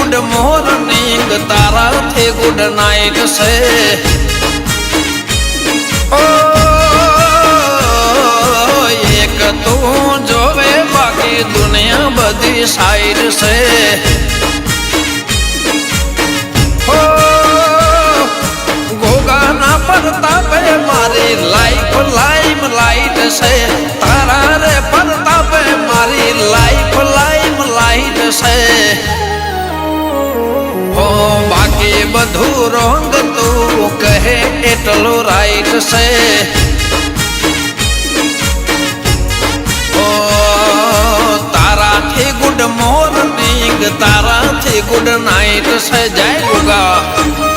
good morning તારાથી good night છે ઓ એક તું જોવે બાકી દુનિયા બધી સાઈડ છે ગોગાના પરતાપે મારી લાઈફ લાઈમ લાઈટ છે તારા રે પરતાપે મારી લાઈફ લાઈમ લાઈટ છે હો બાકી બધું રોંગ તું કહે એટલું રાઈટ છે ઓ તારાથી ગુડ મોર્નિંગ તારાથી ગુડ નાઇટ છે જય ગોગા